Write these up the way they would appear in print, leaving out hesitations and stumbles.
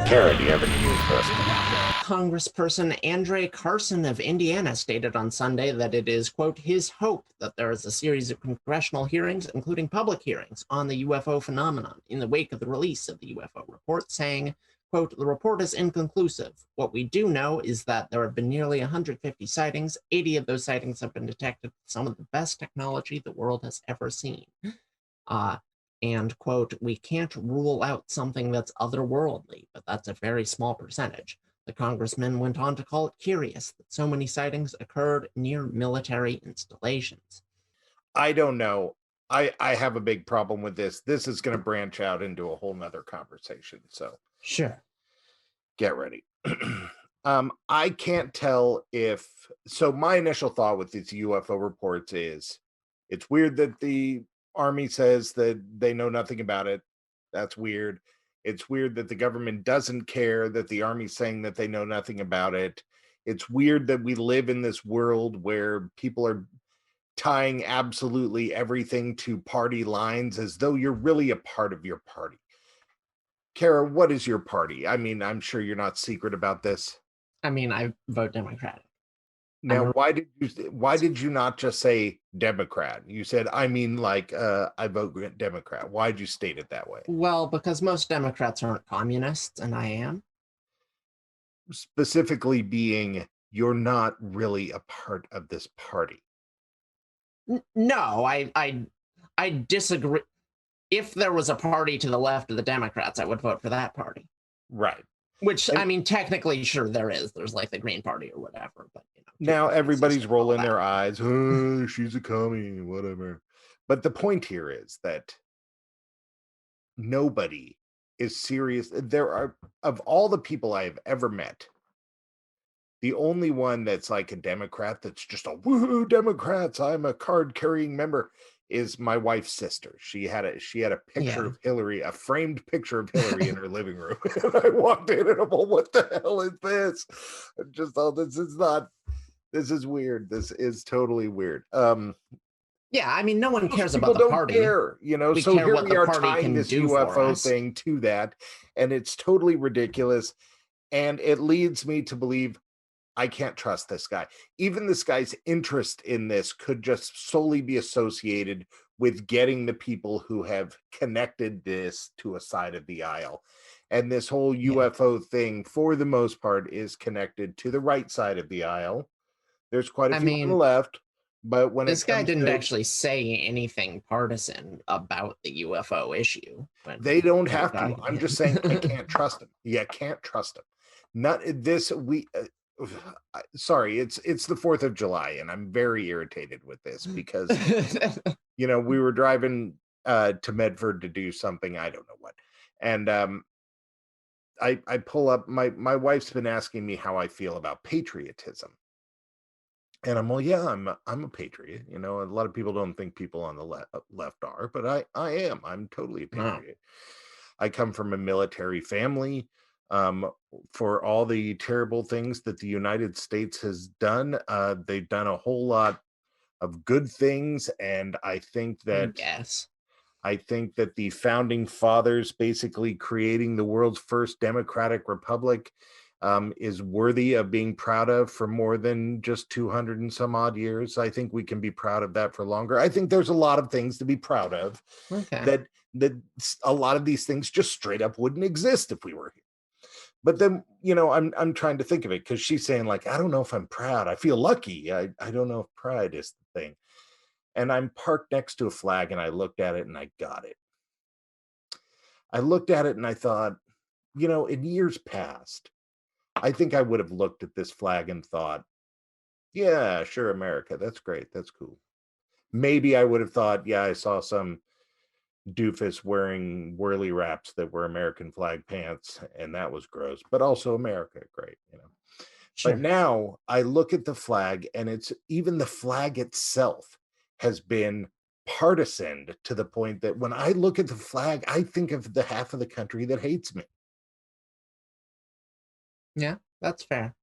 Kara, do you have any news for us? Congressperson Andre Carson of Indiana stated on Sunday that it is, quote, his hope that there is a series of congressional hearings, including public hearings, on the UFO phenomenon in the wake of the release of the UFO report, saying, quote, the report is inconclusive. What we do know is that there have been nearly 150 sightings. 80 of those sightings have been detected with some of the best technology the world has ever seen. And, quote, we can't rule out something that's otherworldly, but that's a very small percentage. The congressman went on to call it curious that so many sightings occurred near military installations. I don't know. I have a big problem with this. This is going to branch out into a whole nother conversation. So sure, get ready. I can't tell if so. My initial thought with these UFO reports is it's weird that the Army says that they know nothing about it. That's weird. It's weird that the government doesn't care that the Army's saying that they know nothing about it. It's weird that we live in this world where people are tying absolutely everything to party lines as though you're really a part of your party. Kara, what is your party? I mean, I'm sure you're not secret about this. I mean, I vote Democratic. Now, why did you not just say Democrat? You said, I mean, like, I vote Democrat. Why'd you state it that way? Well, because most Democrats aren't communists, and I am. Specifically being, you're not really a part of this party. No, I disagree. If there was a party to the left of the Democrats, I would vote for that party. Right. Which, I mean, technically, sure, there is. There's like the Green Party or whatever, but you know. Now everybody's rolling their eyes. Oh, she's a commie, whatever. But the point here is that nobody is serious. There are, of all the people I have ever met, the only one that's like a Democrat that's just a woohoo Democrats, I'm a card-carrying member, is my wife's sister. She had a picture of Hillary, a framed picture of Hillary in her living room. And I walked in and I'm like, what the hell is this? I just thought this is weird. This is totally weird. Yeah, I mean, no one cares about the party. Care, you know, so here we are tying this UFO thing to that, and it's totally ridiculous. And it leads me to believe I can't trust this guy. Even this guy's interest in this could just solely be associated with getting the people who have connected this to a side of the aisle. And this whole UFO thing, for the most part, is connected to the right side of the aisle. There's quite a few on the left, but when this guy didn't actually say anything partisan about the UFO issue. They don't have to. I'm just saying I can't trust him. Yeah, can't trust him. Not this. Sorry, it's the 4th of July, and I'm very irritated with this because you know, we were driving to Medford to do something, I don't know what, and I pull up. My wife's been asking me how I feel about patriotism, and I'm well, yeah, I'm a patriot. You know, a lot of people don't think people on the left are, but I am. I'm totally a patriot. I come from a military family. For all the terrible things that the United States has done, they've done a whole lot of good things, and I think that the founding fathers basically creating the world's first democratic republic is worthy of being proud of for more than just 200 and some odd years. I think we can be proud of that for longer. I think there's a lot of things to be proud of that a lot of these things just straight up wouldn't exist if we were here. But then, you know, I'm trying to think of it because she's saying, like, I don't know if I'm proud. I feel lucky. I don't know if pride is the thing. And I'm parked next to a flag and I looked at it and I got it. I looked at it and I thought, you know, in years past, I think I would have looked at this flag and thought, yeah, sure, America. That's great. That's cool. Maybe I would have thought, yeah, I saw some doofus wearing whirly wraps that were American flag pants, and that was gross, but also America, great, you know. Sure. But now I look at the flag, and it's even the flag itself has been partisan to the point that when I look at the flag, I think of the half of the country that hates me. Yeah, that's fair.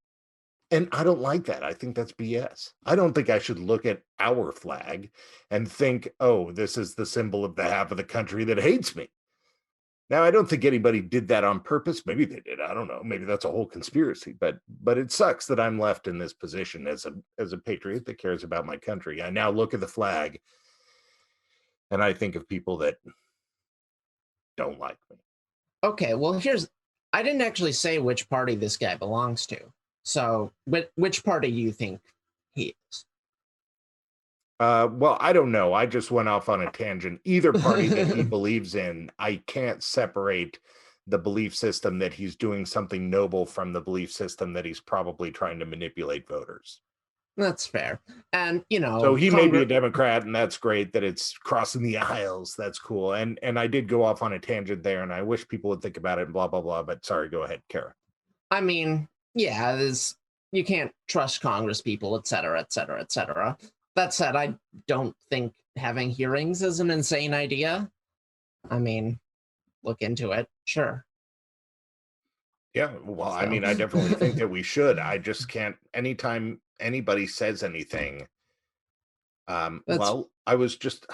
And I don't like that. I think that's BS. I don't think I should look at our flag and think, oh, this is the symbol of the half of the country that hates me. Now, I don't think anybody did that on purpose. Maybe they did. I don't know. Maybe that's a whole conspiracy. But it sucks that I'm left in this position as a patriot that cares about my country. I now look at the flag and I think of people that don't like me. Okay, well, I didn't actually say which party this guy belongs to. So, which party do you think he is? Well, I don't know. I just went off on a tangent. Either party that he believes in, I can't separate the belief system that he's doing something noble from the belief system that he's probably trying to manipulate voters. That's fair. And, so he may be a Democrat, and that's great that it's crossing the aisles. That's cool. And I did go off on a tangent there, and I wish people would think about it and blah, blah, blah. But sorry, go ahead, Kara. I mean, yeah, you can't trust Congress people, et cetera, et cetera, et cetera. That said, I don't think having hearings is an insane idea. I mean, look into it, sure. Yeah, well, so. I mean, I definitely think that we should. I just can't, anytime anybody says anything, well, I was just...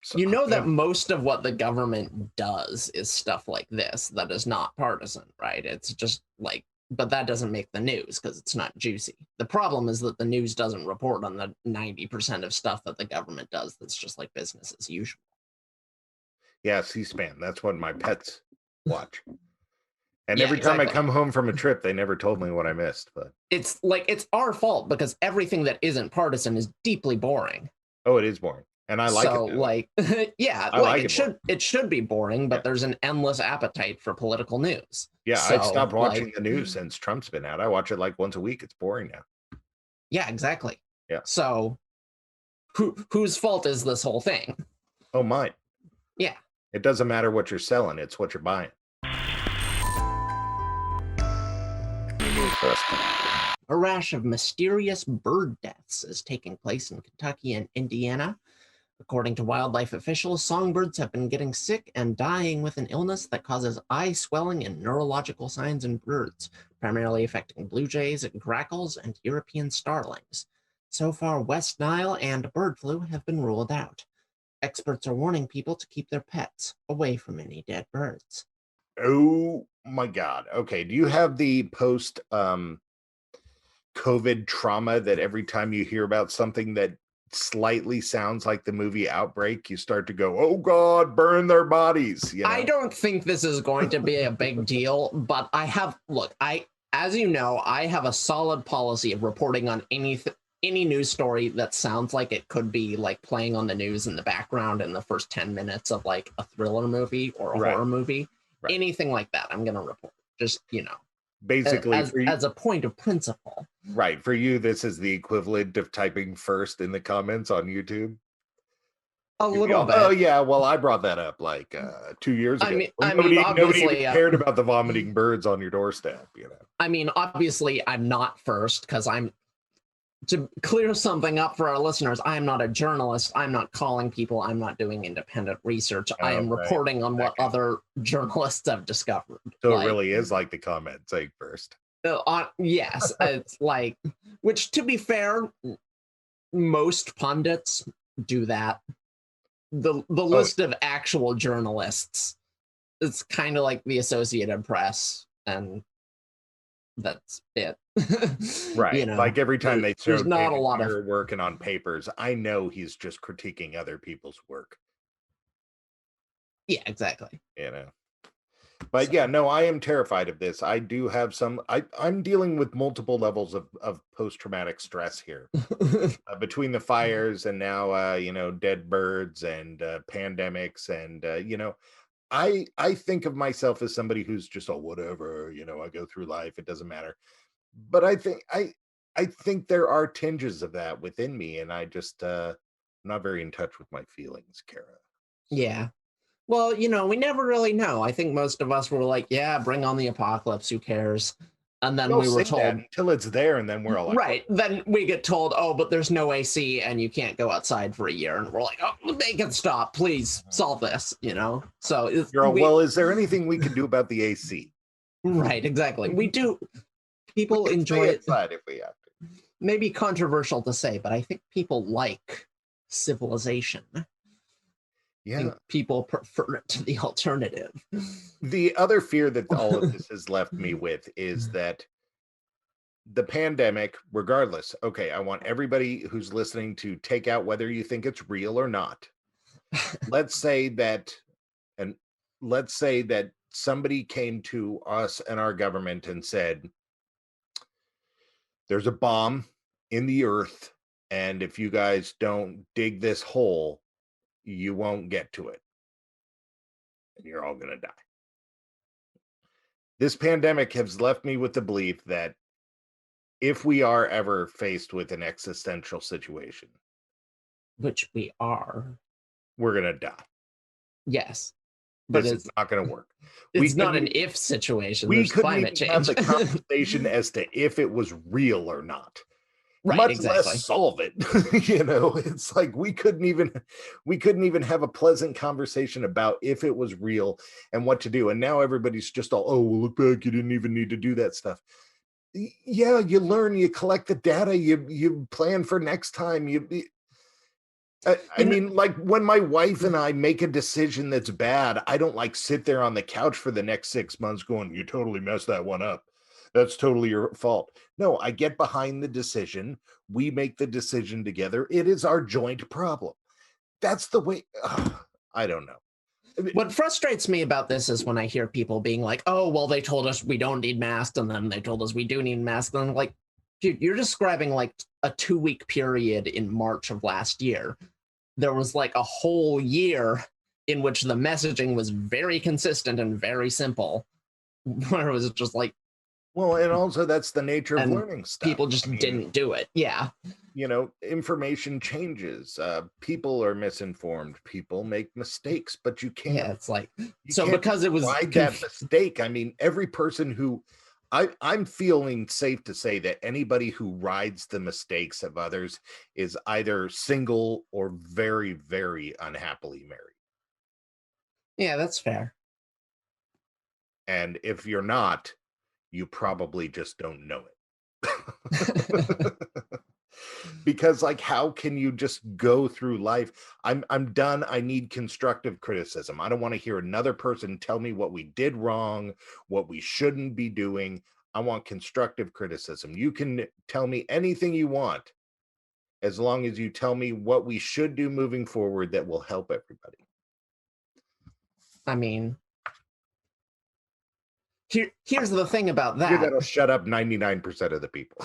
So, that most of what the government does is stuff like this that is not partisan, right? It's just like, but that doesn't make the news because it's not juicy. The problem is that the news doesn't report on the 90% of stuff that the government does that's just like business as usual. Yeah, C-SPAN. That's what my pets watch. And every time I come home from a trip, they never told me what I missed. But it's our fault because everything that isn't partisan is deeply boring. Oh, it is boring. And I like it. So, like, yeah, it should be boring, but there's an endless appetite for political news. Yeah, so, I've stopped watching the news since Trump's been out. I watch it like once a week. It's boring now. Yeah, exactly. Yeah. So whose fault is this whole thing? Oh, mine. Yeah. It doesn't matter what you're selling. It's what you're buying. A rash of mysterious bird deaths is taking place in Kentucky and Indiana. According to wildlife officials, songbirds have been getting sick and dying with an illness that causes eye swelling and neurological signs in birds, primarily affecting blue jays, grackles, and European starlings. So far, West Nile and bird flu have been ruled out. Experts are warning people to keep their pets away from any dead birds. Oh my God. Okay. Do you have the post COVID trauma that every time you hear about something that slightly sounds like the movie Outbreak, you start to go, oh God, burn their bodies? I don't think this is going to be a big deal, but as you know, I have a solid policy of reporting on any news story that sounds like it could be like playing on the news in the background in the first 10 minutes of like a thriller movie or a horror movie. Right. Anything like that, I'm going to report. Just, basically as a point of principle. Right. For you, this is the equivalent of typing first in the comments on YouTube. A little bit. Oh, yeah. Well, I brought that up like 2 years ago. Nobody cared about the vomiting birds on your doorstep, I mean, obviously, I'm not first because to clear something up for our listeners, I am not a journalist. I'm not calling people. I'm not doing independent research. I am reporting on what other journalists have discovered. So it really is like the comment saying first. Yes, it's like, which to be fair, most pundits do that. The list of actual journalists, it's kind of like the Associated Press, and that's it. Right. Like every time they show there's not a lot of working on papers, I know he's just critiquing other people's work. Yeah, exactly. But yeah, no, I am terrified of this. I do have I'm dealing with multiple levels of post-traumatic stress here. Between the fires and now, dead birds and pandemics and, I think of myself as somebody who's just whatever, I go through life. It doesn't matter. But I think there are tinges of that within me. And I just, I'm not very in touch with my feelings, Kara. Yeah. Well, we never really know. I think most of us were like, yeah, bring on the apocalypse. Who cares? And then we were told until it's there, and then we're all like, right. Then we get told, oh, but there's no AC and you can't go outside for a year. And we're like, oh, make it stop. Please solve this, So is there anything we can do about the AC? Right, exactly. We do. People enjoy it if we have to. Maybe controversial to say, but I think people like civilization. I think people prefer it to the alternative. The other fear that all of this has left me with is that the pandemic, regardless, okay, I want everybody who's listening to take out whether you think it's real or not. Let's say that, and let's say that somebody came to us and our government and said, there's a bomb in the earth, and if you guys don't dig this hole, you won't get to it, and you're all going to die. This pandemic has left me with the belief that if we are ever faced with an existential situation, Which we are. we're going to die. Yes. But This is not going to work. It's not an if situation. We There's couldn't climate even have change. the conversation as to if it was real or not. Right, Much exactly. less solve it. It's like we couldn't even have a pleasant conversation about if it was real and what to do. And now everybody's just all, oh, well, look back, you didn't even need to do that stuff. Yeah, you learn, you collect the data, you plan for next time. I mean, like when my wife and I make a decision that's bad, I don't like sit there on the couch for the next 6 months going, you totally messed that one up. That's totally your fault. No, I get behind the decision. We make the decision together. It is our joint problem. That's the way. I don't know. What frustrates me about this is when I hear people being like, oh, well, they told us we don't need masks, and then they told us we do need masks. And I'm like, dude, you're describing like a 2-week period in March of last year. There was like a whole year in which the messaging was very consistent and very simple, where it was just like, well, and also that's the nature of learning stuff. People just didn't do it. Yeah. Information changes. People are misinformed. People make mistakes, but you can't. Yeah, it's like, so because it was that mistake. I mean, every person who I'm feeling safe to say that anybody who rides the mistakes of others is either single or very, very unhappily married. Yeah, that's fair. And if you're not, you probably just don't know it. Because like, how can you just go through life? I'm done. I need constructive criticism. I don't want to hear another person tell me what we did wrong, what we shouldn't be doing. I want constructive criticism. You can tell me anything you want, as long as you tell me what we should do moving forward that will help everybody. I mean, here's the thing about that. That'll shut up 99% of the people.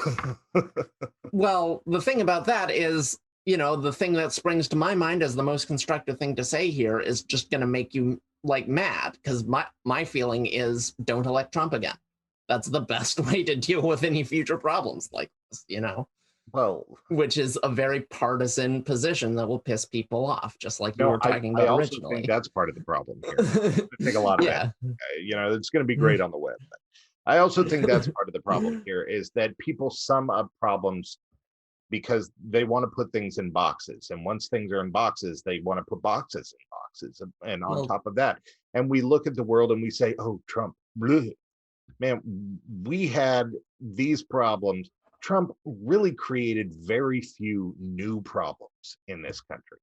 Well, the thing about that is, the thing that springs to my mind as the most constructive thing to say here is just going to make you like mad, because my feeling is don't elect Trump again. That's the best way to deal with any future problems like this, Well, which is a very partisan position that will piss people off, just like you were talking about originally. I also think that's part of the problem here. I think a lot of it. It's going to be great on the web. But I also think that's part of the problem here, is that people sum up problems because they want to put things in boxes. And once things are in boxes, they want to put boxes in boxes. And on top of that, and we look at the world and we say, oh, Trump, bleh. Man, we had these problems. Trump really created very few new problems in this country.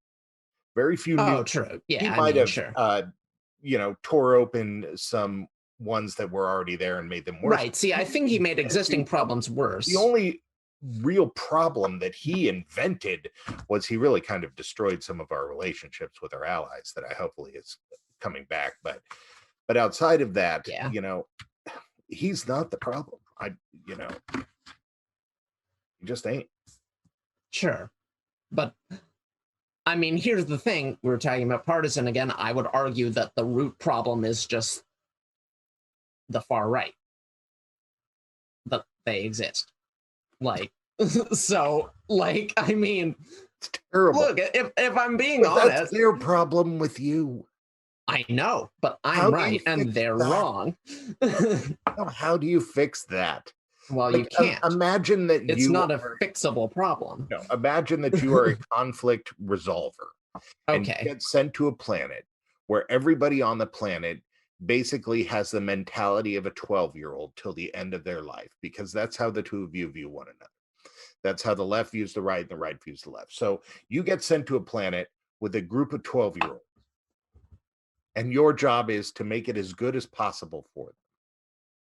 Very few new. True. Yeah, he might have, tore open some ones that were already there and made them worse. Right. See, I think he made existing problems worse. The only real problem that he invented was he really kind of destroyed some of our relationships with our allies that I hopefully is coming back. But outside of that, he's not the problem. He just ain't. Sure. But I mean, here's the thing. We're talking about partisan again. I would argue that the root problem is just the far right. That they exist. I mean, it's terrible. Look, if I'm being honest, that's their problem with you. I know, but I'm right and they're wrong. How do you fix that? Well, you can't. Imagine that it's not a fixable problem. No, imagine that you are a conflict resolver. And you get sent to a planet where everybody on the planet basically has the mentality of a 12-year-old till the end of their life, because that's how the two of you view one another. That's how the left views the right and the right views the left. So you get sent to a planet with a group of 12-year-olds. and your job is to make it as good as possible for them.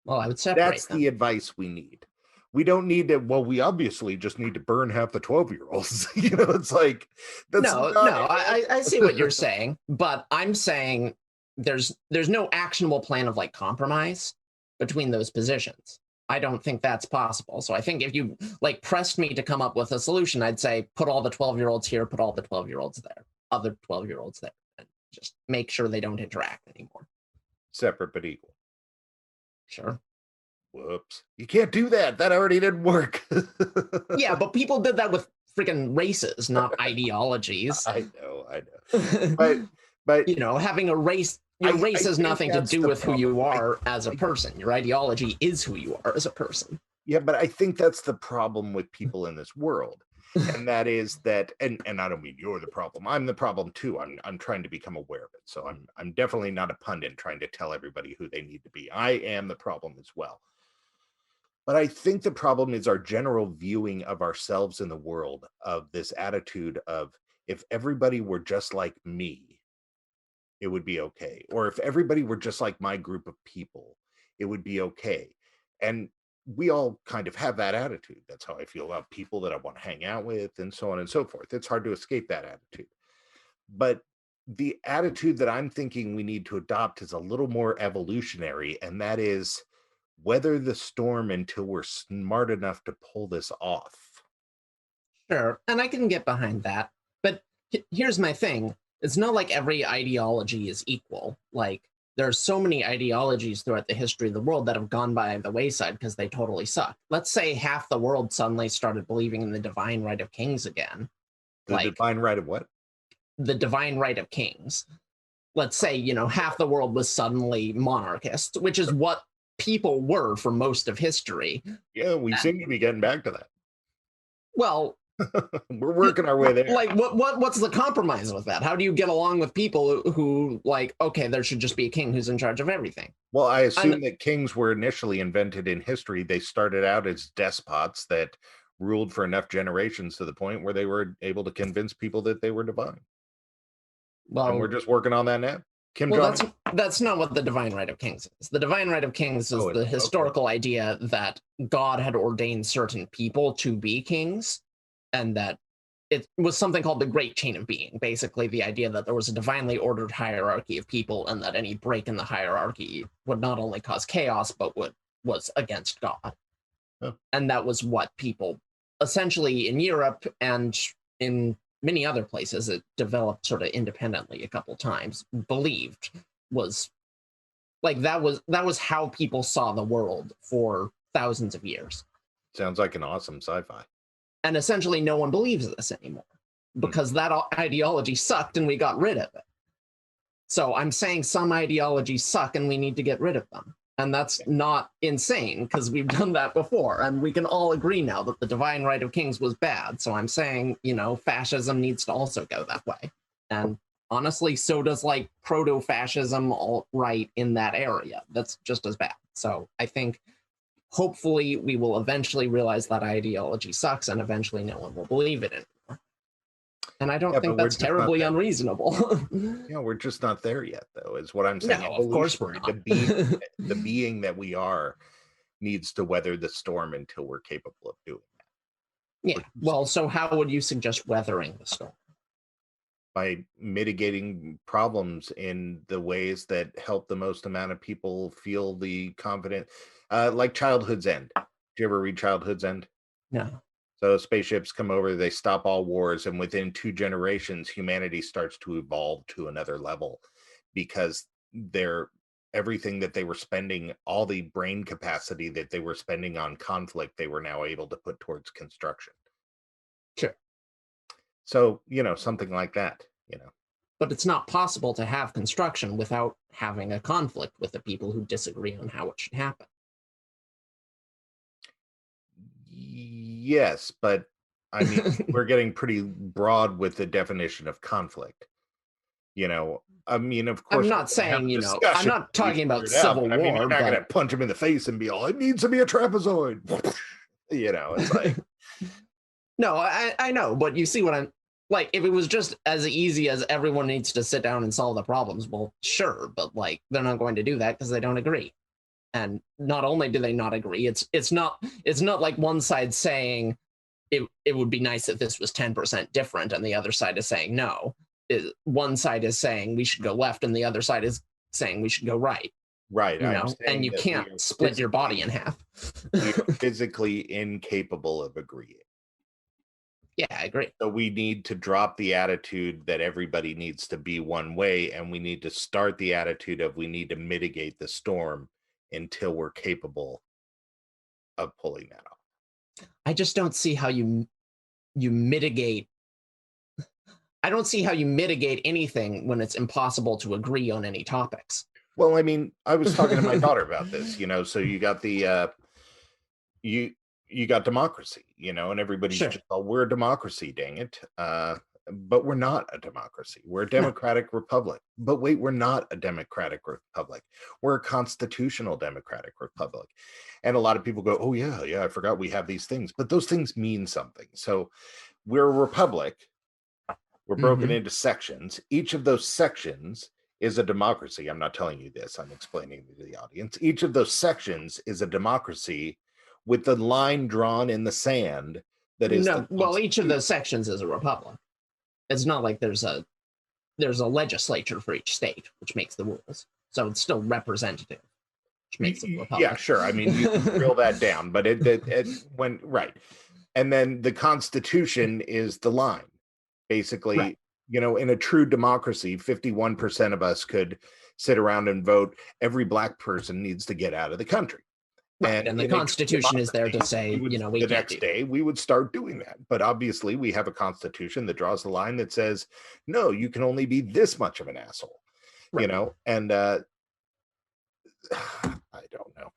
Well, I would separate That's them. the advice we need. We don't need to, well, we obviously just need to burn half the 12-year-olds. It's like, that's No, I see what you're saying, but I'm saying there's no actionable plan of like compromise between those positions. I don't think that's possible. So I think if you like pressed me to come up with a solution, I'd say put all the 12-year-olds here, put all the 12-year-olds there, other 12-year-olds there, and just make sure they don't interact anymore. Separate but equal. Sure. Whoops. You can't do that. That already didn't work. Yeah, but people did that with freaking races, not ideologies. I know. But having a race, your race has nothing to do with who you are as a person. Your ideology is who you are as a person. Yeah, but I think that's the problem with people in this world. And that is that, and I don't mean you're the problem. I'm the problem too. I'm trying to become aware of it. So I'm definitely not a pundit trying to tell everybody who they need to be. I am the problem as well. But I think the problem is our general viewing of ourselves in the world, of this attitude of, if everybody were just like me, it would be okay. Or if everybody were just like my group of people, it would be okay. And we all kind of have that attitude. That's how I feel about people that I want to hang out with, and so on and so forth. It's hard to escape that attitude. But the attitude that I'm thinking we need to adopt is a little more evolutionary, and that is weather the storm until we're smart enough to pull this off. Sure, and I can get behind that. But here's my thing. It's not like every ideology is equal. Like, there are so many ideologies throughout the history of the world that have gone by the wayside because they totally suck. Let's say half the world suddenly started believing in the divine right of kings again. The divine right of what? The divine right of kings. Let's say, half the world was suddenly monarchist, which is what people were for most of history. Yeah, we seem to be getting back to that. Well, we're working our way there. Like, what's the compromise with that? How do you get along with people who like, okay, there should just be a king who's in charge of everything? Well, I assume that kings were initially invented in history. They started out as despots that ruled for enough generations to the point where they were able to convince people that they were divine. Well, and we're just working on that now. That's not what the divine right of kings is. The divine right of kings is the historical idea that God had ordained certain people to be kings, and that it was something called the great chain of being. Basically, the idea that there was a divinely ordered hierarchy of people, and that any break in the hierarchy would not only cause chaos, but was against God. Oh. And that was what people, essentially in Europe and in many other places, it developed sort of independently a couple times, believed was like that was how people saw the world for thousands of years. Sounds like an awesome sci-fi. And essentially no one believes this anymore because that ideology sucked and we got rid of it. So I'm saying some ideologies suck and we need to get rid of them. And that's not insane because we've done that before. And we can all agree now that the divine right of kings was bad. So I'm saying, fascism needs to also go that way. And honestly, so does like proto-fascism, alt-right in that area. That's just as bad. So I think hopefully we will eventually realize that ideology sucks and eventually no one will believe it anymore. And I don't think that's terribly unreasonable. Yeah, we're just not there yet, though, is what I'm saying. No, of course we're not. The being that we are needs to weather the storm until we're capable of doing that. Yeah, well, so how would you suggest weathering the storm? By mitigating problems in the ways that help the most amount of people feel the confidence. Like Childhood's End. Did you ever read Childhood's End? No. So spaceships come over, they stop all wars, and within 2 generations, humanity starts to evolve to another level because everything that they were spending, all the brain capacity that they were spending on conflict, they were now able to put towards construction. Sure. So, something like that, But it's not possible to have construction without having a conflict with the people who disagree on how it should happen. Yes, but I mean, we're getting pretty broad with the definition of conflict. I mean, of course, I'm not saying, I'm not talking about civil war. I mean, you're not going to punch him in the face and be all, it needs to be a trapezoid. It's like. No, I know, but you see what Like, if it was just as easy as everyone needs to sit down and solve the problems, well, sure, but like they're not going to do that because they don't agree. And not only do they not agree, it's not like one side saying it would be nice if this was 10% different, and the other side is saying no. One side is saying we should go left, and the other side is saying we should go right. Right. You I'm know, and saying you that can't split your body in half. we are physically incapable of agreeing. Yeah, I agree. So we need to drop the attitude that everybody needs to be one way, and we need to start the attitude of we need to mitigate the storm until we're capable of pulling that off. I just don't see how you mitigate. I don't see how you mitigate anything when it's impossible to agree on any topics. Well, I mean, I was talking to my daughter about this, so you got the you got democracy, and everybody's Sure. just, oh, we're a democracy, dang it. But we're not a democracy. We're a democratic republic. But wait, we're not a democratic republic. We're a constitutional democratic republic. And a lot of people go, oh, yeah, I forgot we have these things. But those things mean something. So we're a republic. We're broken into sections. Each of those sections is a democracy. I'm not telling you this. I'm explaining to the audience. Each of those sections is a democracy with the line drawn in the sand that is well, each of those sections is a republic. It's not like there's a legislature for each state, which makes the rules. So it's still representative, which makes it a republic. Yeah, sure. I mean, you can drill that down, but it when right. And then the Constitution is the line. Basically, right. In a true democracy, 51% of us could sit around and vote. Every black person needs to get out of the country. Right, and the Constitution is there to say, we the next day we would start doing that. But obviously, we have a Constitution that draws a line that says, no, you can only be this much of an asshole, right. And I don't know.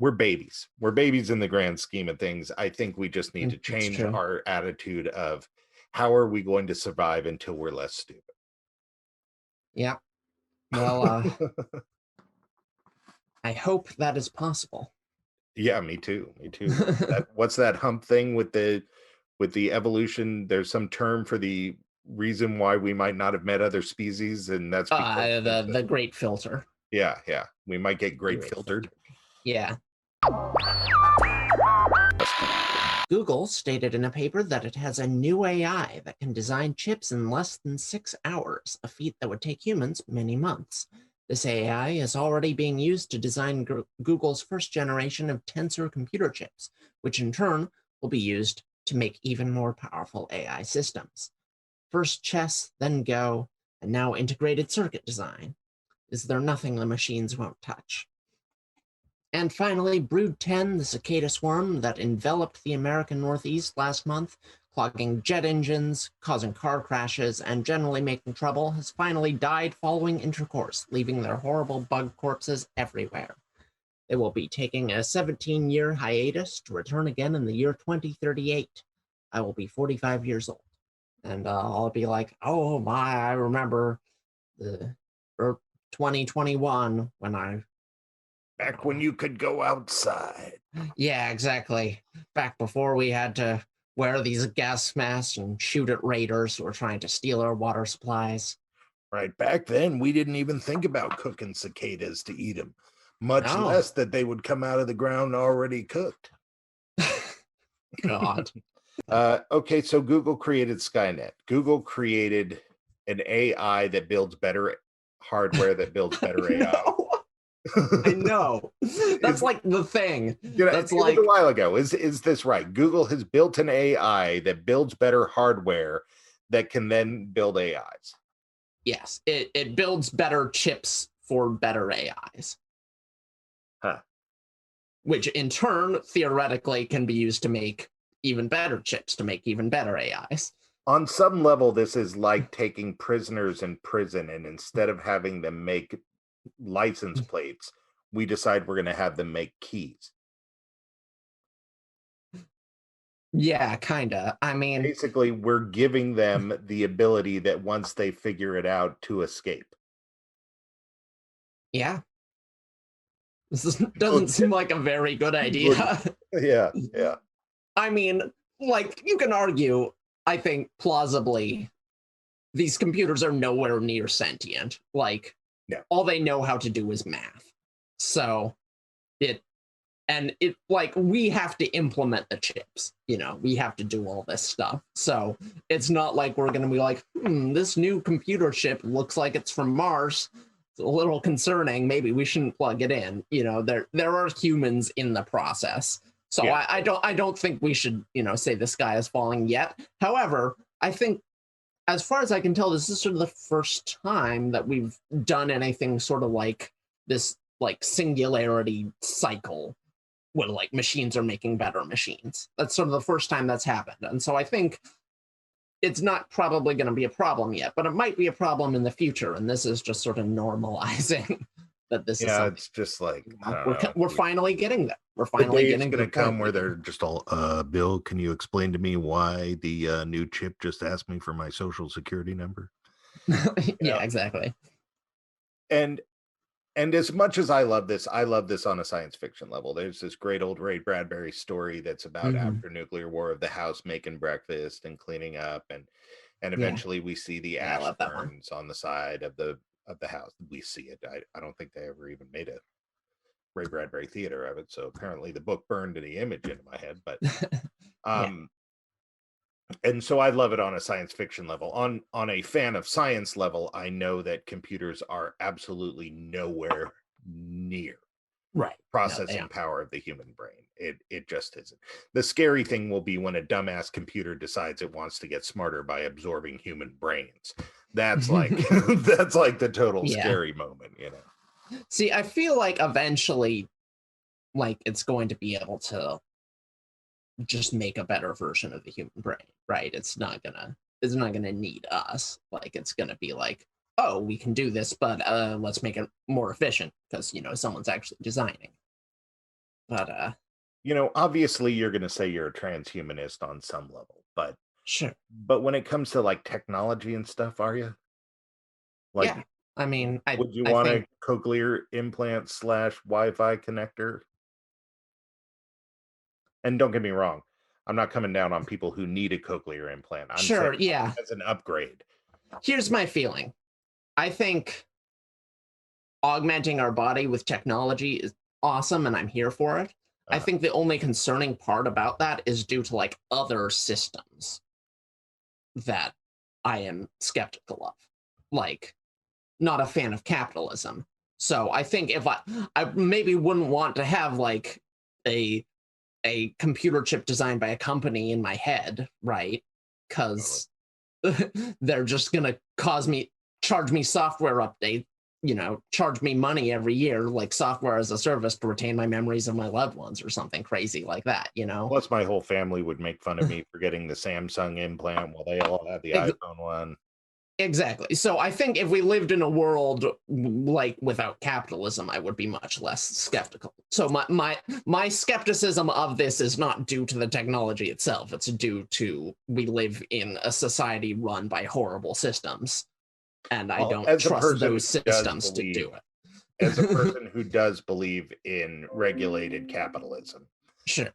We're babies. We're babies in the grand scheme of things. I think we just need to change our attitude of how are we going to survive until we're less stupid. Yeah. Well, I hope that is possible. Yeah, me too. What's that hump thing with the evolution? There's some term for the reason why we might not have met other species, and that's the great filter. Yeah. We might get great filtered. Yeah. Google stated in a paper that it has a new AI that can design chips in less than 6 hours, a feat that would take humans many months. This AI is already being used to design Google's first generation of tensor computer chips, which in turn will be used to make even more powerful AI systems. First chess, then Go, and now integrated circuit design. Is there nothing the machines won't touch? And finally, Brood 10, the cicada swarm that enveloped the American Northeast last month, clogging jet engines, causing car crashes, and generally making trouble, has finally died following intercourse, leaving their horrible bug corpses everywhere. They will be taking a 17-year hiatus to return again in the year 2038. I will be 45 years old. And I'll be like, oh my, I remember the 2021 when back when you could go outside. Yeah, exactly. Back before we had to wear these gas masks and shoot at raiders who were trying to steal our water supplies. Right. Back then, we didn't even think about cooking cicadas to eat them, much less that they would come out of the ground already cooked. God. Okay, so Google created Skynet. Google created an AI that builds better hardware that builds better AI. I know. That's like the thing. That's like a while ago. Is this right? Google has built an AI that builds better hardware that can then build AIs. Yes, it builds better chips for better AIs. Huh. Which in turn, theoretically, can be used to make even better chips to make even better AIs. On some level, this is like taking prisoners in prison, and instead of having them make license plates, we decide we're going to have them make keys. Yeah, kind of. I mean, basically, we're giving them the ability that once they figure it out to escape. Yeah. This doesn't seem like a very good idea. Yeah. I mean, like, you can argue, I think, plausibly, these computers are nowhere near sentient. Like, all they know how to do is math. So like, we have to implement the chips, we have to do all this stuff. So it's not like we're going to be like, this new computer chip looks like it's from Mars. It's a little concerning. Maybe we shouldn't plug it in. There are humans in the process. So I don't think we should, say the sky is falling yet. However, I think, as far as I can tell, this is sort of the first time that we've done anything sort of like this, like, singularity cycle where, like, machines are making better machines. That's sort of the first time that's happened. And so I think it's not probably going to be a problem yet, but it might be a problem in the future. And this is just sort of normalizing that this is something. It's just like, we're finally getting there. We're finally getting going to come where they're just all, Bill, can you explain to me why the new chip just asked me for my social security number? Yeah, exactly. And as much as I love this on a science fiction level. There's this great old Ray Bradbury story that's about after nuclear war, of the house making breakfast and cleaning up, and eventually we see the ash burns on the side of the house. We see it. I don't think they ever even made a Ray Bradbury theater of it, so apparently the book burned the image into my head. But and so I love it on a science fiction level. On a fan of science level, I know that computers are absolutely nowhere near processing power of the human brain. It just isn't. The scary thing will be when a dumbass computer decides it wants to get smarter by absorbing human brains. That's like that's like the total scary moment, See, I feel like eventually, like, it's going to be able to just make a better version of the human brain, right? It's not gonna need us. Like, it's gonna be like, oh, we can do this, but let's make it more efficient because someone's actually designing. But obviously you're gonna say you're a transhumanist on some level, but sure. But when it comes to, like, technology and stuff, are you? Like, yeah, I mean, would you want a cochlear implant / Wi-Fi connector? And don't get me wrong, I'm not coming down on people who need a cochlear implant. I'm saying as an upgrade. Here's my feeling. I think augmenting our body with technology is awesome, and I'm here for it. I think the only concerning part about that is due to, like, other systems that I am skeptical of. Like, not a fan of capitalism. So I think if I maybe wouldn't want to have, like, a computer chip designed by a company in my head, right? Because they're just gonna charge me software update, charge me money every year, like software as a service, to retain my memories of my loved ones or something crazy like that, Plus my whole family would make fun of me for getting the Samsung implant while they all had the iPhone one. Exactly. So I think if we lived in a world like without capitalism, I would be much less skeptical. So my skepticism of this is not due to the technology itself. It's due to we live in a society run by horrible systems, and I don't trust those systems to do it. As a person who does believe in regulated capitalism, sure.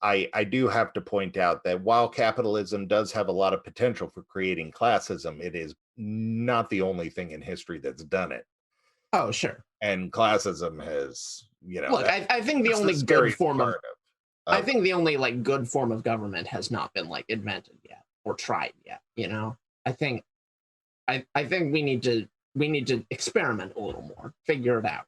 I do have to point out that while capitalism does have a lot of potential for creating classism, it is not the only thing in history that's done it. Oh, sure. And classism has, look, I think the only good form of I think the only, like, good form of government has not been, like, invented yet or tried yet. I think we need to experiment a little more, figure it out.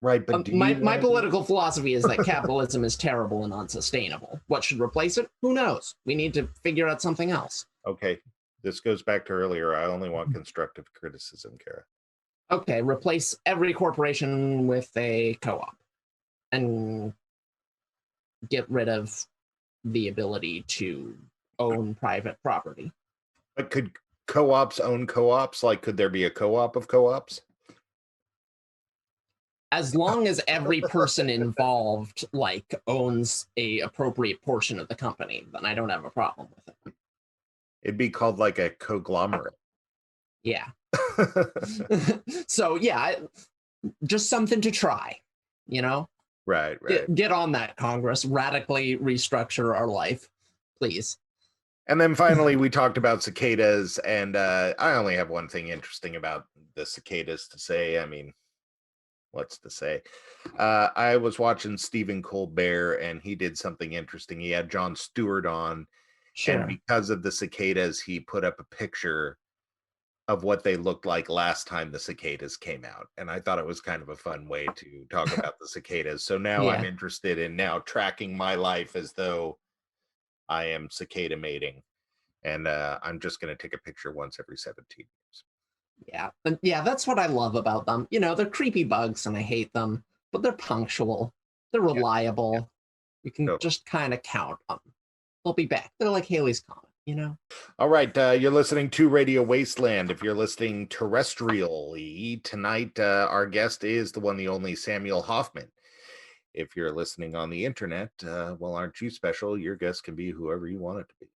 Right, but my political philosophy is that capitalism is terrible and unsustainable. What should replace it? Who knows? We need to figure out something else. Okay, this goes back to earlier. I only want constructive criticism, Kara. Okay, replace every corporation with a co-op and get rid of the ability to own private property. But could co-ops own co-ops? Like, could there be a co-op of co-ops? As long as every person involved, like, owns a appropriate portion of the company, then I don't have a problem with it. It'd be called, like, a conglomerate. Yeah. So yeah, just something to try, Right. Get on that, Congress. Radically restructure our life. please. And then finally, we talked about cicadas, and I only have one thing interesting about the cicadas to say. I mean, what's to say? I was watching Stephen Colbert, and he did something interesting. He had Jon Stewart on, and Sure. because of the cicadas, he put up a picture of what they looked like last time the cicadas came out. And I thought it was kind of a fun way to talk about the cicadas. So now I'm Yeah. interested in now tracking my life as though I am cicada mating. And I'm just going to take a picture once every 17 years. Yeah. And yeah, that's what I love about them. You know, they're creepy bugs and I hate them, but they're punctual. They're Yeah, reliable. You can totally. just kind of count on them. They'll be back. They're like Haley's Comet, you know? All right, you're listening to Radio Wasteland. If you're listening terrestrially, tonight our guest is the one, the only Samuel Hoffman. If you're listening on the internet, well, aren't you special? Your guest can be whoever you want it to be.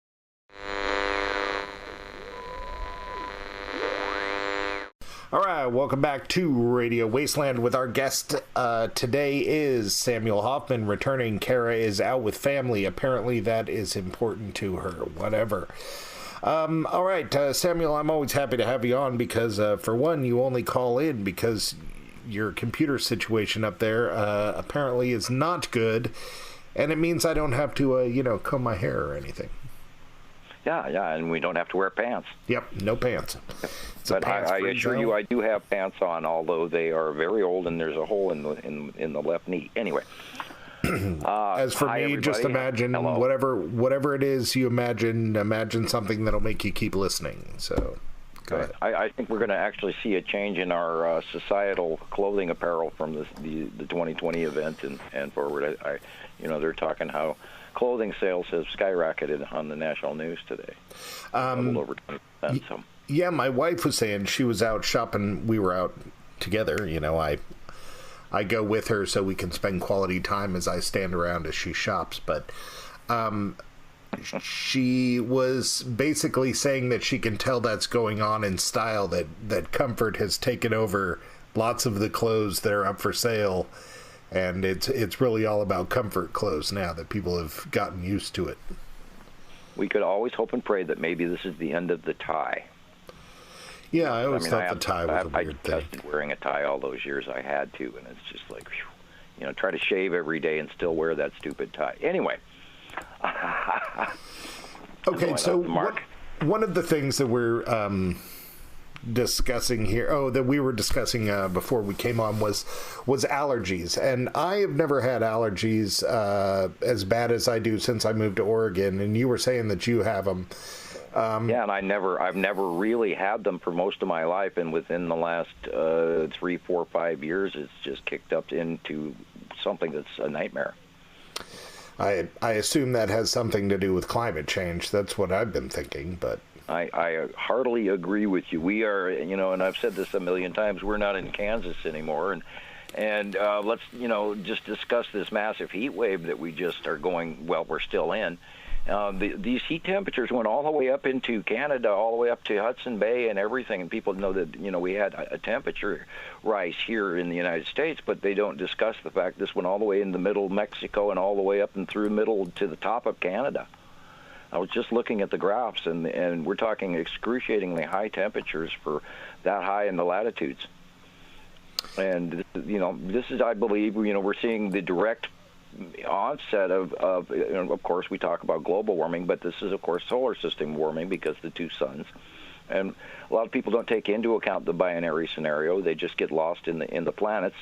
All right, welcome back to Radio Wasteland with our guest. Today is Samuel Hoffman returning. Kara is out with family. Apparently that is important to her, whatever. All right, Samuel, I'm always happy to have you on because, for one, you only call in because your computer situation up there apparently is not good, and it means I don't have to, comb my hair or anything. Yeah, and we don't have to wear pants. Yep, no pants. But I assure you, I do have pants on, although they are very old, and there's a hole in the left knee. Anyway, as for me, everybody. just imagine Hello. whatever it is you imagine something that'll make you keep listening. So, go ahead. I think we're going to actually see a change in our societal clothing apparel from the 2020 event and forward. They're talking how clothing sales have skyrocketed on the national news today. Doubled over 20%. So. Yeah, my wife was saying she was out shopping. We were out together. I go with her so we can spend quality time as I stand around as she shops. But she was basically saying that she can tell that's going on in style, that comfort has taken over lots of the clothes that are up for sale. And it's really all about comfort clothes now that people have gotten used to it. We could always hope and pray that maybe this is the end of the tie. Yeah, I always thought the tie was a weird thing. I detested wearing a tie all those years I had to, and it's just like, try to shave every day and still wear that stupid tie. Anyway. Okay, so one of the things that we're discussing here, that we were discussing before we came on was allergies, and I have never had allergies as bad as I do since I moved to Oregon, and you were saying that you have them. Yeah, and I've never really had them for most of my life, and within the last 3, 4, 5 years, it's just kicked up into something that's a nightmare. I assume that has something to do with climate change. That's what I've been thinking, but I heartily agree with you. We are, and I've said this a million times, we're not in Kansas anymore, and let's, just discuss this massive heat wave that we just are going, well, we're still in. These heat temperatures went all the way up into Canada, all the way up to Hudson Bay and everything, and people know that, we had a temperature rise here in the United States, but they don't discuss the fact this went all the way in the middle of Mexico and all the way up and through middle to the top of Canada. I was just looking at the graphs, and we're talking excruciatingly high temperatures for that high in the latitudes. And, this is, I believe, we're seeing the direct onset of course, we talk about global warming, but this is, of course, solar system warming because the two suns. And a lot of people don't take into account the binary scenario. They just get lost in the planets.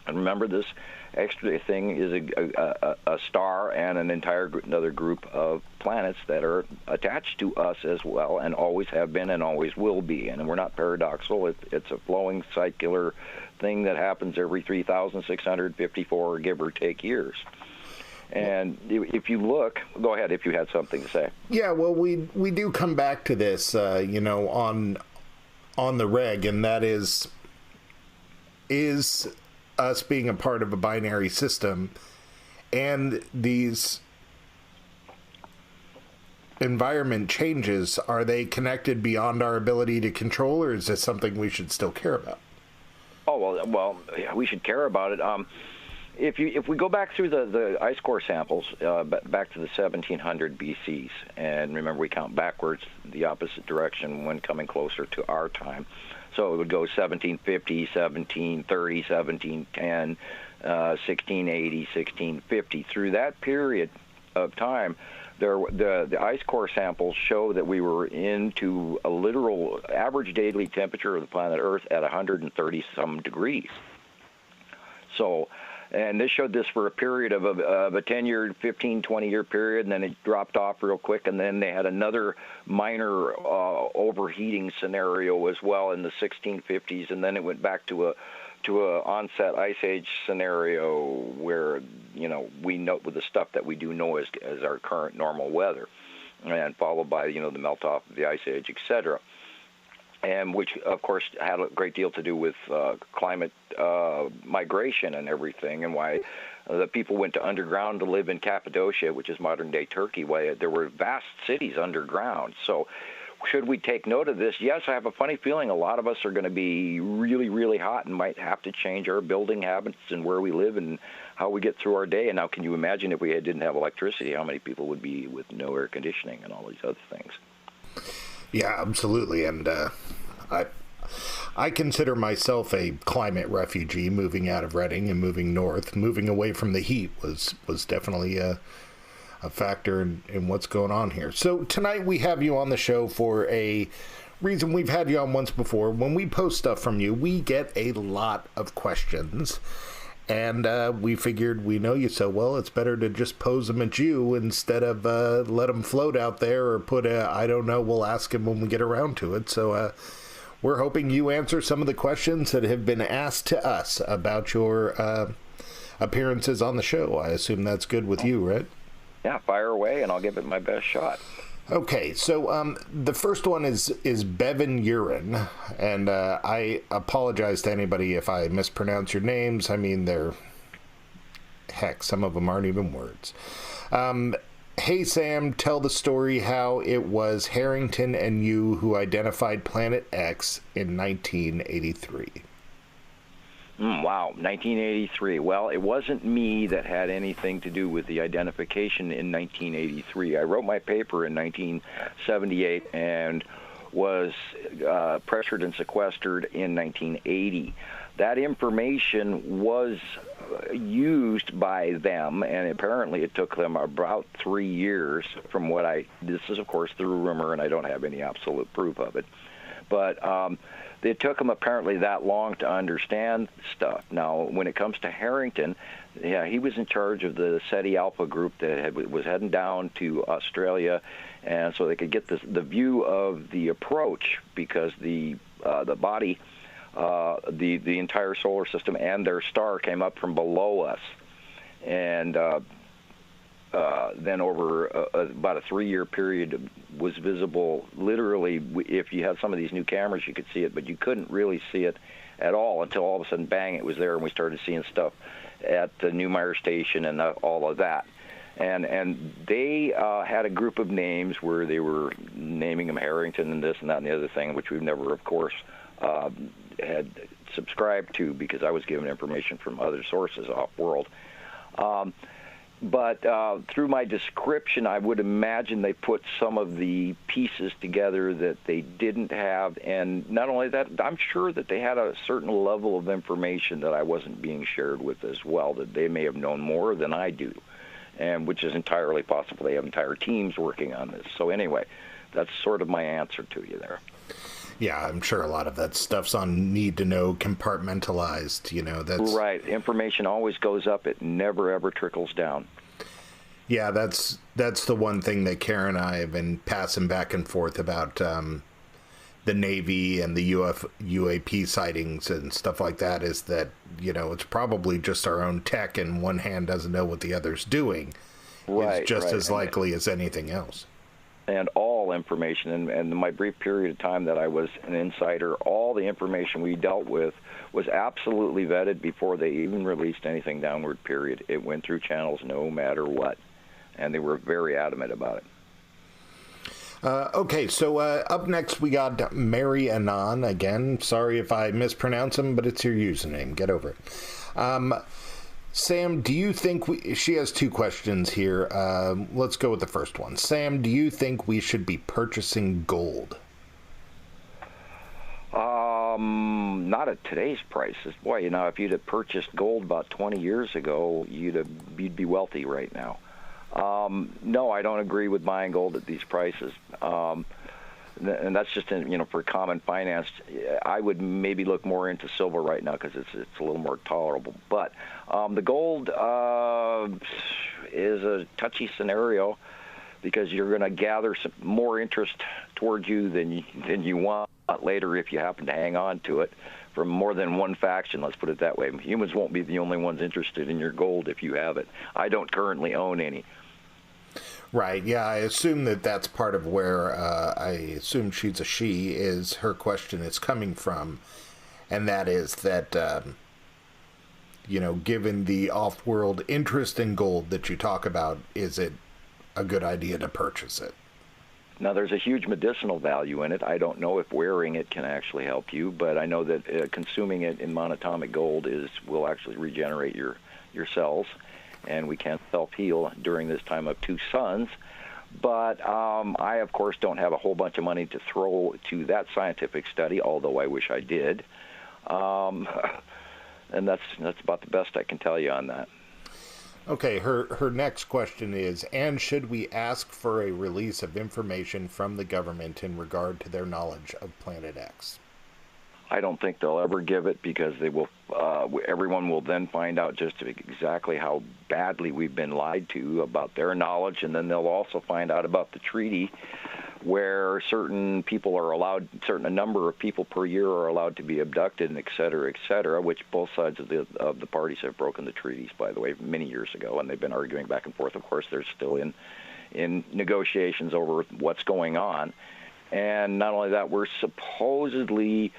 And remember, this extra thing is a star and another group of planets that are attached to us as well, and always have been and always will be. And we're not paradoxical. It's a flowing circular thing that happens every 3,654, give or take, years. And if you look, go ahead if you had something to say. Yeah, well, we do come back to this, on the reg, and that is us being a part of a binary system, and these environment changes, are they connected beyond our ability to control, or is this something we should still care about? Oh, well, yeah, we should care about it. if we go back through the ice core samples back to the 1700 BCs, and remember we count backwards the opposite direction when coming closer to our time, so it would go 1750, 1730, 1710, 1680, 1650. Through that period of time, the ice core samples show that we were into a literal average daily temperature of the planet Earth at 130 some degrees. So, and this showed this for a period of a 10-year, 15, 20-year period, and then it dropped off real quick, and then they had another minor overheating scenario as well in the 1650s, and then it went back to a onset ice age scenario where, you know, we know with the stuff that we do know as our current normal weather, and followed by, you know, the melt off of the ice age, etc. And which, of course, had a great deal to do with climate migration and everything, and why the people went to underground to live in Cappadocia, which is modern-day Turkey, why there were vast cities underground. So should we take note of this? Yes, I have a funny feeling a lot of us are going to be really, really hot and might have to change our building habits and where we live and how we get through our day. And now can you imagine if we didn't have electricity, how many people would be with no air conditioning and all these other things? Yeah, absolutely. And I consider myself a climate refugee. Moving out of Reading and moving north, moving away from the heat was definitely a factor in what's going on here. So tonight we have you on the show for a reason. We've had you on once before. When we post stuff from you, we get a lot of questions. And we figured we know you so well, it's better to just pose them at you instead of let them float out there or put I don't know, we'll ask him when we get around to it. So we're hoping you answer some of the questions that have been asked to us about your appearances on the show. I assume that's good with you, right? Yeah, fire away, and I'll give it my best shot. Okay, so the first one is Bevan Urine, and I apologize to anybody if I mispronounce your names. I mean, some of them aren't even words. Hey, Sam, tell the story how it was Harrington and you who identified Planet X in 1983. Wow, 1983. Well, it wasn't me that had anything to do with the identification in 1983. I wrote my paper in 1978 and was pressured and sequestered in 1980. That information was used by them, and apparently it took them about 3 years from this is, of course, through rumor, and I don't have any absolute proof of it. But it took them apparently that long to understand stuff. Now, when it comes to Harrington, yeah, he was in charge of the SETI Alpha group that was heading down to Australia, and so they could get the view of the approach, because the body, the entire solar system and their star came up from below us, and then over about a 3-year period was visible. Literally, if you had some of these new cameras, you could see it, but you couldn't really see it at all until all of a sudden, bang, it was there, and we started seeing stuff at the Neumeyer station and all of that. And they had a group of names where they were naming them Harrington and this and that and the other thing, which we've never, of course, had subscribed to, because I was given information from other sources off-world. But through my description, I would imagine they put some of the pieces together that they didn't have. And not only that, I'm sure that they had a certain level of information that I wasn't being shared with as well, that they may have known more than I do, and which is entirely possible. They have entire teams working on this. So anyway, that's sort of my answer to you there. Yeah, I'm sure a lot of that stuff's on need to know, compartmentalized, that's right. Information always goes up. It never, ever trickles down. Yeah, that's the one thing that Karen and I have been passing back and forth about, the Navy and the UAP sightings and stuff like that, is that, it's probably just our own tech, and one hand doesn't know what the other's doing. Right, it's just right. as likely as anything else. And all information, and in my brief period of time that I was an insider, all the information we dealt with was absolutely vetted before they even released anything downward, period. It went through channels no matter what, and they were very adamant about it. Okay, so up next we got Mary Anon. Again, sorry if I mispronounce him, but it's your username. Get over it. Sam, do you think she has two questions here. Let's go with the first one. Sam, do you think we should be purchasing gold? Not at today's prices. Boy, if you'd have purchased gold about 20 years ago, you'd be wealthy right now. No, I don't agree with buying gold at these prices. And that's just for common finance. I would maybe look more into silver right now because it's a little more tolerable. But the gold is a touchy scenario because you're going to gather some more interest towards you than you want later if you happen to hang on to it from more than one faction. Let's put it that way. Humans won't be the only ones interested in your gold if you have it. I don't currently own any. Right, yeah, I assume that's part of where I assume she's a she, is her question is coming from, and that is that, given the off-world interest in gold that you talk about, is it a good idea to purchase it? Now, there's a huge medicinal value in it. I don't know if wearing it can actually help you, but I know that consuming it in monatomic gold will actually regenerate your cells. And we can self-heal during this time of two suns. But I, of course, don't have a whole bunch of money to throw to that scientific study, although I wish I did. And that's about the best I can tell you on that. Okay, her next question is, and should we ask for a release of information from the government in regard to their knowledge of Planet X? I don't think they'll ever give it because they will. Everyone will then find out just exactly how badly we've been lied to about their knowledge, and then they'll also find out about the treaty, where certain people are allowed, a number of people per year are allowed to be abducted, and et cetera, which both sides of the parties have broken the treaties, by the way, many years ago, and they've been arguing back and forth. Of course, they're still in negotiations over what's going on, and not only that, we're supposedly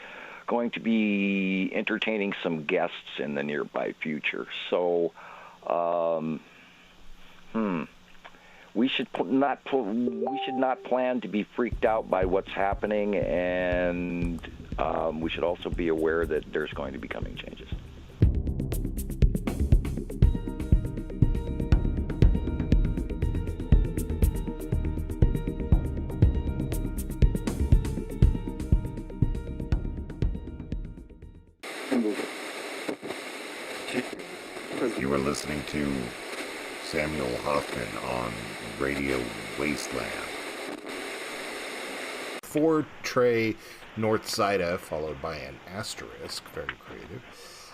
going to be entertaining some guests in the nearby future. So, we should not plan to be freaked out by what's happening, and we should also be aware that there's going to be coming changes. You were listening to Samuel Hoffman on Radio Wasteland. 4 Tray North Sida, followed by an asterisk, very creative.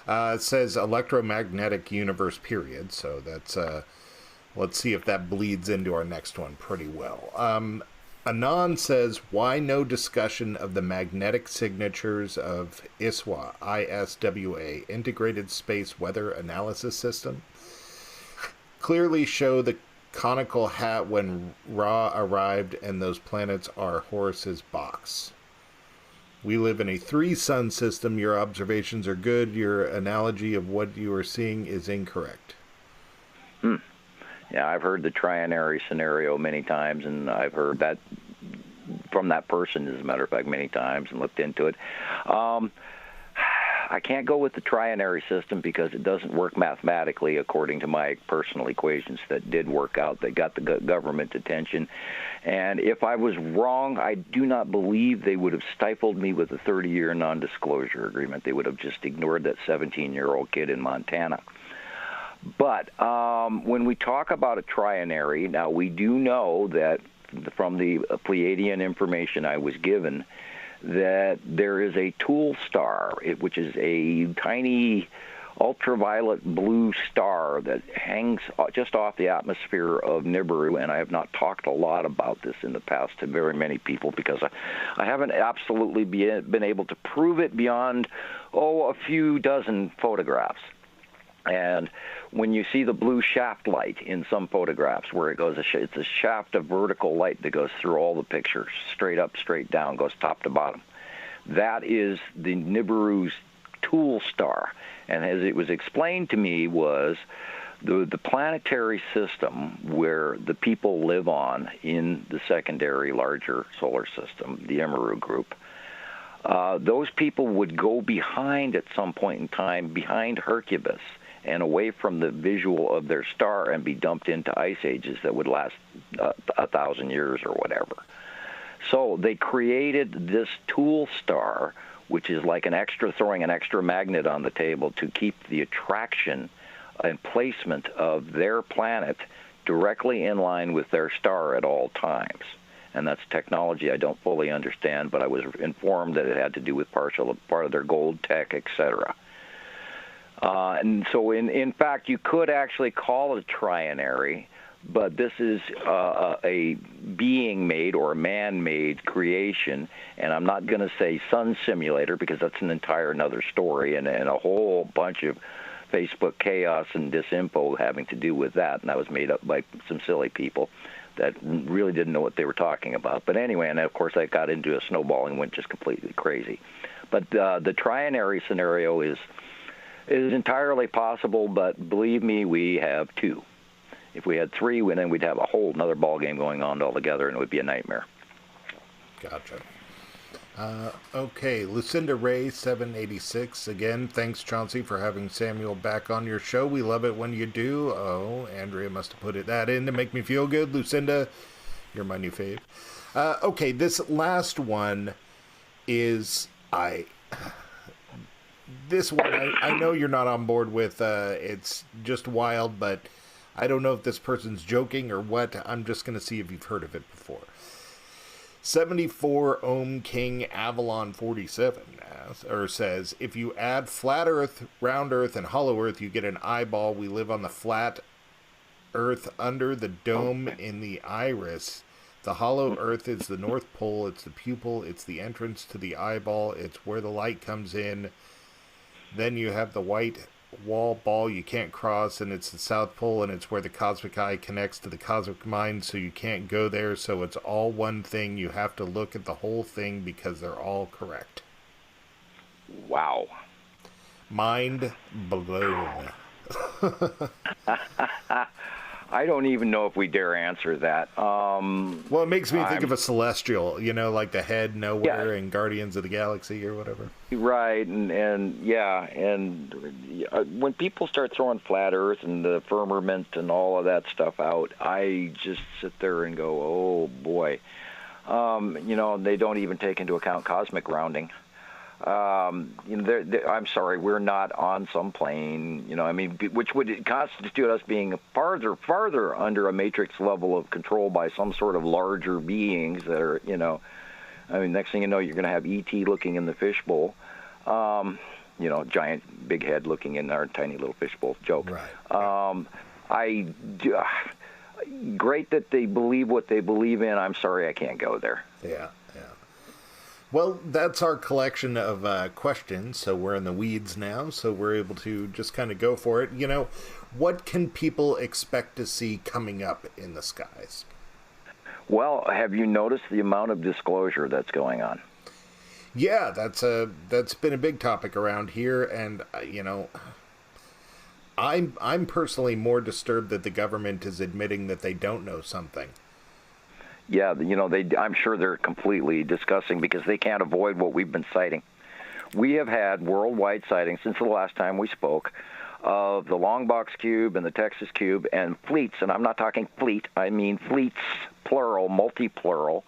It says electromagnetic universe period, so that's, let's see if that bleeds into our next one pretty well. Anon says, why no discussion of the magnetic signatures of ISWA, ISWA, Integrated Space Weather Analysis System? Clearly show the conical hat when Ra arrived, and those planets are Horus's box. We live in a 3-sun system. Your observations are good. Your analogy of what you are seeing is incorrect. Yeah, I've heard the trinary scenario many times, and I've heard that from that person, as a matter of fact, many times, and looked into it. I can't go with the trinary system because it doesn't work mathematically according to my personal equations that did work out. They got the government attention. And if I was wrong, I do not believe they would have stifled me with a 30-year non-disclosure agreement. They would have just ignored that 17-year-old kid in Montana. But when we talk about a trinary, now we do know that from the Pleiadian information I was given, that there is a tool star, which is a tiny ultraviolet blue star that hangs just off the atmosphere of Nibiru, and I have not talked a lot about this in the past to very many people because I haven't absolutely been able to prove it beyond, a few dozen photographs. And when you see the blue shaft light in some photographs where it goes, it's a shaft of vertical light that goes through all the pictures, straight up, straight down, goes top to bottom. That is the Nibiru's tool star. And as it was explained to me was the planetary system where the people live on in the secondary larger solar system, the Immeru group, those people would go behind at some point in time, behind Hercubus, and away from the visual of their star and be dumped into ice ages that would last 1,000 years or whatever. So they created this tool star, which is like throwing an extra magnet on the table to keep the attraction and placement of their planet directly in line with their star at all times. And that's technology I don't fully understand, but I was informed that it had to do with part of their gold tech, etc. And so, in fact, you could actually call it a trinary, but this is a being-made or a man-made creation, and I'm not going to say sun simulator because that's an entire another story and a whole bunch of Facebook chaos and disinfo having to do with that, and that was made up by some silly people that really didn't know what they were talking about. But anyway, and of course I got into a snowball and went just completely crazy. But the trinary scenario is entirely possible, but believe me, we have two. If we had three, then we'd have a whole another ball game going on altogether, and it would be a nightmare. Gotcha. Okay, Lucinda Ray 786. Again, thanks, Chauncey, for having Samuel back on your show. We love it when you do. Oh, Andrea must have put that in to make me feel good. Lucinda, you're my new fave. Okay, this last one is this one I know you're not on board with. It's just wild, but I don't know if this person's joking or what. I'm just going to see if you've heard of it before. 74 Ohm King Avalon 47 says, if you add flat Earth, round Earth, and hollow Earth, you get an eyeball. We live on the flat Earth under the dome in the iris. The hollow Earth is the North Pole. It's the pupil. It's the entrance to the eyeball. It's where the light comes in. Then you have the white wall ball you can't cross, and it's the South Pole, and it's where the cosmic eye connects to the cosmic mind, so you can't go there. So it's all one thing. You have to look at the whole thing because they're all correct. Wow. Mind blown. I don't even know if we dare answer that. Well, it makes me think of a celestial, like the head nowhere in Guardians of the Galaxy or whatever. Right, and when people start throwing flat Earth and the firmament and all of that stuff out, I just sit there and go, oh boy. They don't even take into account cosmic rounding. I'm sorry, we're not on some plane, which would constitute us being farther under a matrix level of control by some sort of larger beings that are, next thing you know, you're going to have E.T. looking in the fishbowl, giant big head looking in our tiny little fishbowl joke. Right. Great that they believe what they believe in. I'm sorry I can't go there. Yeah. Well, that's our collection of questions, so we're in the weeds now, so we're able to just kind of go for it. What can people expect to see coming up in the skies? Well, have you noticed the amount of disclosure that's going on? Yeah, that's been a big topic around here, and, I'm personally more disturbed that the government is admitting that they don't know something. Yeah, I'm sure they're completely discussing because they can't avoid what we've been citing. We have had worldwide sightings since the last time we spoke of the long box cube and the Texas cube and fleets, and I'm not talking fleet, I mean fleets, plural, multi-plural,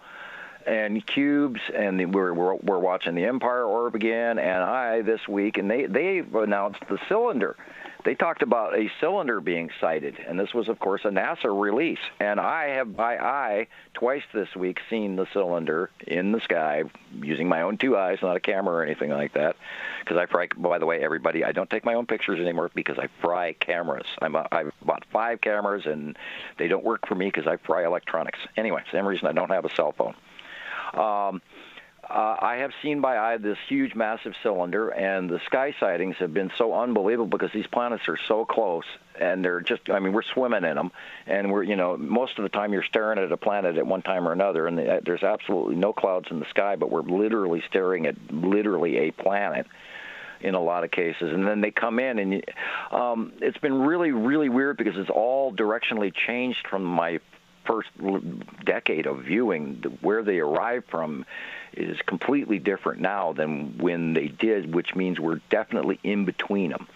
and cubes, and we're watching the Empire orb again, and this week, and they've announced the cylinder. They talked about a cylinder being sighted, and this was, of course, a NASA release. And I have, by eye, twice this week seen the cylinder in the sky using my own two eyes, not a camera or anything like that. Because I fry, by the way, everybody, I don't take my own pictures anymore because I fry cameras. I've bought 5 cameras, and they don't work for me because I fry electronics. Anyway, same reason I don't have a cell phone. I have seen by eye this huge, massive cylinder, and the sky sightings have been so unbelievable because these planets are so close, and they're just, we're swimming in them, and most of the time you're staring at a planet at one time or another, and there's absolutely no clouds in the sky, but we're literally staring at literally a planet in a lot of cases. And then they come in, and it's been really, really weird because it's all directionally changed from my first decade of viewing. Where they arrived from is completely different now than when they did, which means we're definitely in between them.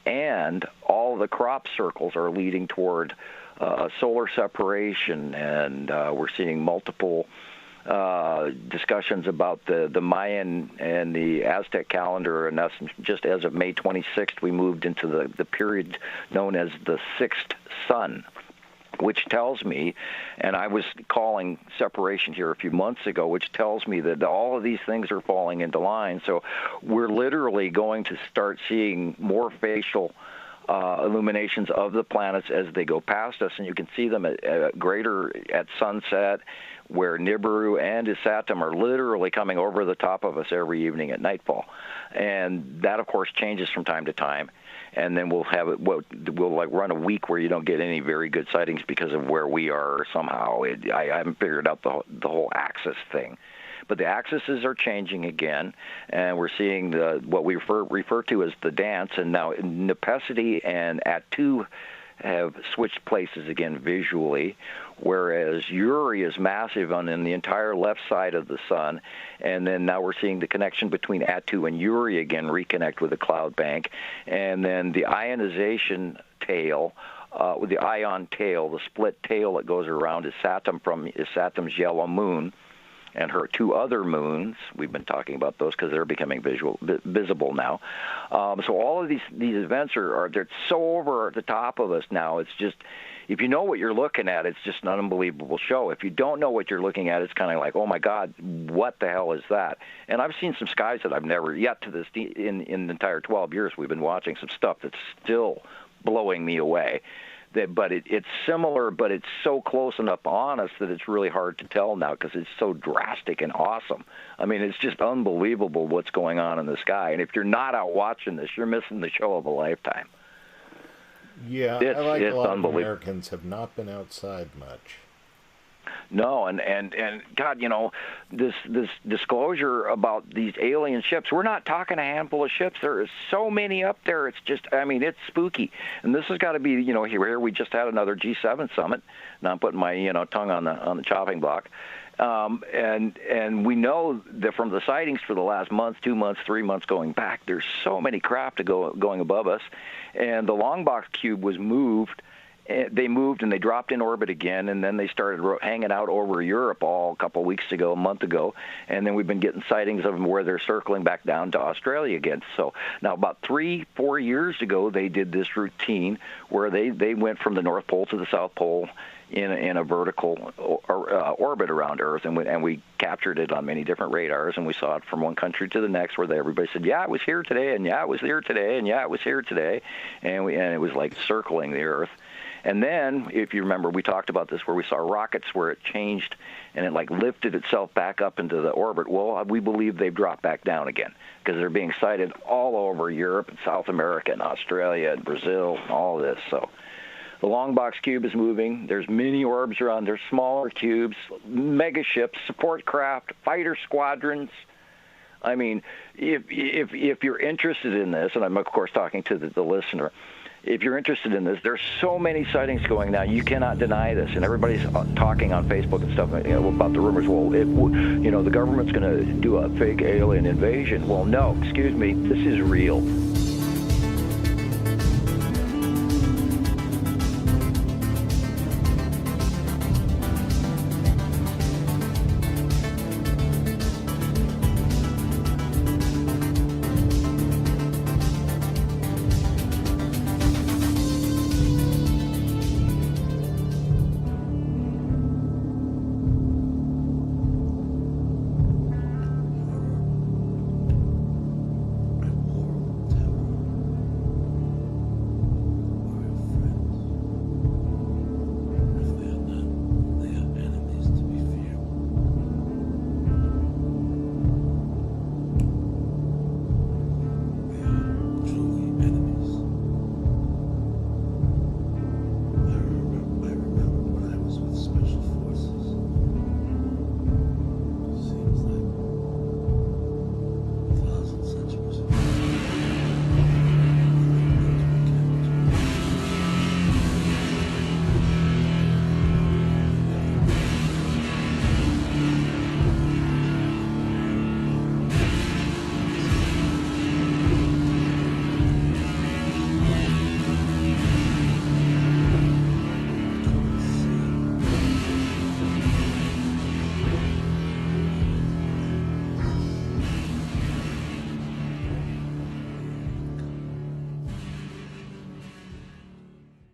and all the crop circles are leading toward solar separation, and we're seeing multiple discussions about the Mayan and the Aztec calendar, and that's just as of May 26th, we moved into the period known as the sixth sun, which tells me, and I was calling separation here a few months ago, which tells me that all of these things are falling into line. So we're literally going to start seeing more facial illuminations of the planets as they go past us, and you can see them greater at sunset, where Nibiru and Isatum are literally coming over the top of us every evening at nightfall. And that, of course, changes from time to time. And then we'll have it. We'll like run a week where you don't get any very good sightings because of where we are. Somehow, I haven't figured out the whole axis thing. But the axes are changing again, and we're seeing what we refer to as the dance. And now Nepesity and Atu have switched places again visually, whereas Uri is massive in the entire left side of the sun, and then now we're seeing the connection between Atu and Uri again reconnect with the cloud bank, and then the ionization tail, with the ion tail, the split tail that goes around Isatum's yellow moon, and her two other moons. We've been talking about those because they're becoming visible now. So all of these events they're so over the top of us now. It's just, if you know what you're looking at, it's just an unbelievable show. If you don't know what you're looking at, it's kind of like, oh my God, what the hell is that? And I've seen some skies that I've never yet to this in the entire 12 years we've been watching, some stuff that's still blowing me away. But it's similar, but it's so close enough on us that it's really hard to tell now because it's so drastic and awesome. I mean, it's just unbelievable what's going on in the sky. And if you're not out watching this, you're missing the show of a lifetime. Yeah, I like a lot of Americans have not been outside much. No, and God, this disclosure about these alien ships, we're not talking a handful of ships. There is so many up there. It's just, it's spooky. And this has got to be, here we just had another G7 summit. Now I'm putting my, tongue on the chopping block. And we know that from the sightings for the last month, 2 months, 3 months going back, there's so many craft going above us. And the long box cube was moved. They moved and they dropped in orbit again, and then they started hanging out over Europe a couple of weeks ago, a month ago, and then we've been getting sightings of them where they're circling back down to Australia again. So now about 3-4 years ago, they did this routine where they went from the North Pole to the South Pole in a vertical orbit around Earth, and we captured it on many different radars, and we saw it from one country to the next, where everybody said, yeah, it was here today, and yeah, it was here today, and yeah, it was here today, and it was like circling the Earth. And then, if you remember, we talked about this where we saw rockets where it changed and it like lifted itself back up into the orbit. Well, we believe they've dropped back down again because they're being sighted all over Europe and South America and Australia and Brazil and all of this. So the long box cube is moving. There's mini orbs around. There's smaller cubes, mega ships, support craft, fighter squadrons. I mean, if you're interested in this, and I'm, of course, talking to the listener, if you're interested in this, there's so many sightings going now. You cannot deny this, and everybody's talking on Facebook and stuff about the rumors. Well, the government's going to do a fake alien invasion. Well, no, excuse me, this is real.